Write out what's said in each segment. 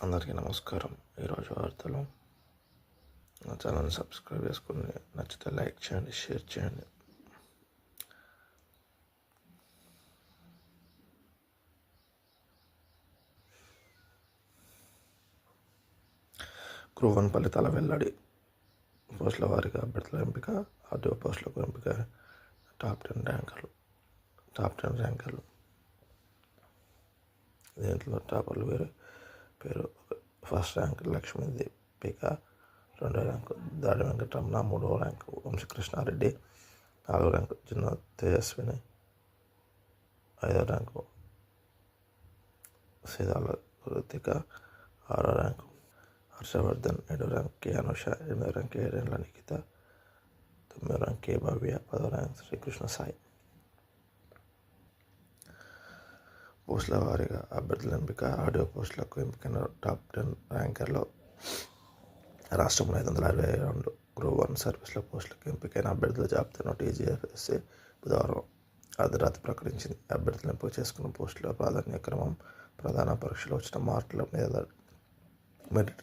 అందరికీ నమస్కారం. ఈరోజు వార్తలు. నా ఛానల్ని సబ్స్క్రైబ్ చేసుకుని నచ్చితే లైక్ చేయండి, షేర్ చేయండి. గ్రూప్ 1 ఫలితాల వెల్లడి. పోస్టుల వారీగా అభ్యర్థుల ఎంపిక, ఆర్డీఓ పోస్టులకు ఎంపిక, టాప్ 10 ర్యాంకర్లు. దీంట్లో టాపర్లు పేరు: ఫస్ట్ ర్యాంక్ లక్ష్మీ దీపిక, రెండో ర్యాంకు దాడి వెంకటరమణ, మూడో ర్యాంకు వంశీకృష్ణారెడ్డి, నాలుగో ర్యాంకు చిన్న తేజస్విని, ఐదో ర్యాంకు సీతాల కృతిక, ఆరో ర్యాంకు హర్షవర్ధన్, ఏడో ర్యాంక్ కే అనుష, ఎనిమిదో ర్యాంక్ ఏడేండ్ల నిఖిత, తొమ్మిదో ర్యాంక్ కే భవ్య, పదో ర్యాంక్ శ్రీకృష్ణ సాయి. పోస్టుల వారీగా అభ్యర్థుల ఎంపిక, ఆడియో పోస్టులకు ఎంపికైన టాప్ 10 ర్యాంకర్లో రాష్ట్రంలో 562 గ్రూప్ 1 సర్వీసుల పోస్టులకు ఎంపికైన అభ్యర్థుల జాబితాను టీజీఎఫ్ఎస్సీ బుధవారం అర్ధరాత్రి ప్రకటించింది. అభ్యర్థులు ఎంపిక చేసుకున్న పోస్టుల ప్రాధాన్య క్రమం, ప్రధాన పరీక్షలో వచ్చిన మార్కుల మీద మెరిట్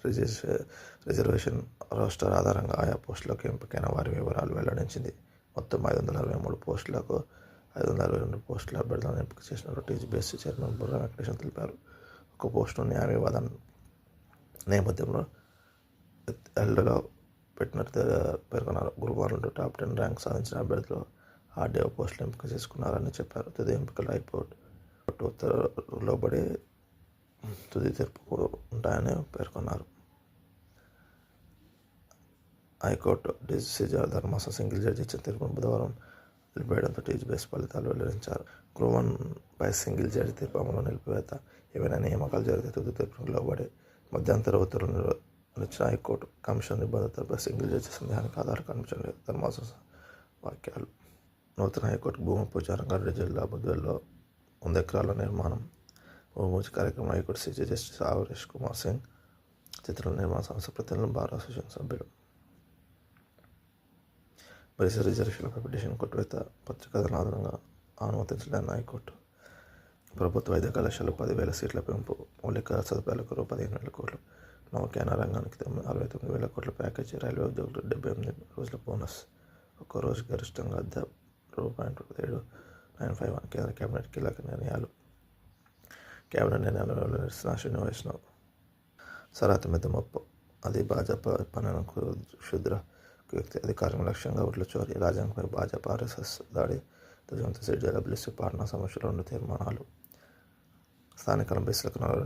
రిజర్వేషన్ రోస్టర్ ఆధారంగా ఆయా పోస్టులకు ఎంపికైన వారి వివరాలు వెల్లడించింది. మొత్తం 563 పోస్టులకు 562 పోస్టుల అభ్యర్థులను ఎంపిక చేసినట్లు టీజీఎఫ్ఎస్సీ చైర్మన్ బుర్రా వెంకటేశం తెలిపారు. ఒక పోస్టును న్యాయ వివాదం నేపథ్యంలో ఎల్డలో పెట్టినట్టు పేర్కొన్నారు. గ్రూప్ 1 టాప్ 10 ర్యాంక్ సాధించిన అభ్యర్థులు ఆర్డీఓ పోస్టులు ఎంపిక చేసుకున్నారని చెప్పారు. తుది ఎంపికలు హైకోర్టు ఉత్తర్వులు లోబడి తుది తీర్పుకు ఉంటాయని పేర్కొన్నారు. హైకోర్టు డీసీసీ ధర్మాసనం సింగిల్ జడ్జి ఇచ్చిన తీర్పును బుధవారం నిలిపివేయడంతో టీజీఎఫ్ఎస్సీ ఫలితాలు వెల్లడించారు. గ్రూప్ 1పై సింగిల్ జడ్జి తీర్పు అమలు నిలిపివేత, ఏవైనా నియామకాలు జరిగితే తుది తీర్పుకు లోబడి మధ్యంతర ఉత్తర్వులు ఇచ్చిన హైకోర్టు కమిషన్ నిబంధనలపై సింగిల్ జడ్జి సందేహానికి ఆధారం కనిపించలేదు. ధర్మాసనం వాక్యాలు. నూతన హైకోర్టు భూమి పూజ రంగారెడ్డి జిల్లా బుద్వేల్లో 100 ఎకరాల నిర్మాణం భూమి పూజ కార్యక్రమం high court CJ justice Aparesh Kumar Singh, చిత్రాల నిర్మాణ సంస్థ ప్రతినిధులు, బార్ అసోసియేషన్ సభ్యులు. బీసీ రిజర్వేషన్లపై పిటిషన్ కొట్టివేత, పత్రికా ఆధారంగా అనుమతించలేని హైకోర్టు. ప్రభుత్వ వైద్య కళాశాలలో 10,000 సీట్ల పెంపు, మౌలిక సదుపాయాలకు రూ. 15,000 కోట్లు, నౌకాయాన రంగానికి 49,000 కోట్ల ప్యాకేజీ, రైల్వే ఉద్యోగులకు 78 రోజుల బోనస్, ఒక్కో రోజు గరిష్టంగా రూ. కేంద్ర కేబినెట్ కీలక నిర్ణయాలు. కేబినెట్ నిర్ణయాలు వెల్లడిస్తున్న అశ్విని వైష్ణవ్. సరాతు మీద మొప్పు, అది భాజపా పన్నెండు క్షుద్ర వ్యక్తి అధికారం లక్ష్యంగా ఓట్ల చోరీ, రాజ్యాంగంపై భాజపా ఆర్ఎస్ఎస్ దాడి, దుజంత సిట్ జలబిలిసి పాట్నా సమస్యలో 2 తీర్మానాలు. స్థానిక బీసీలకు 40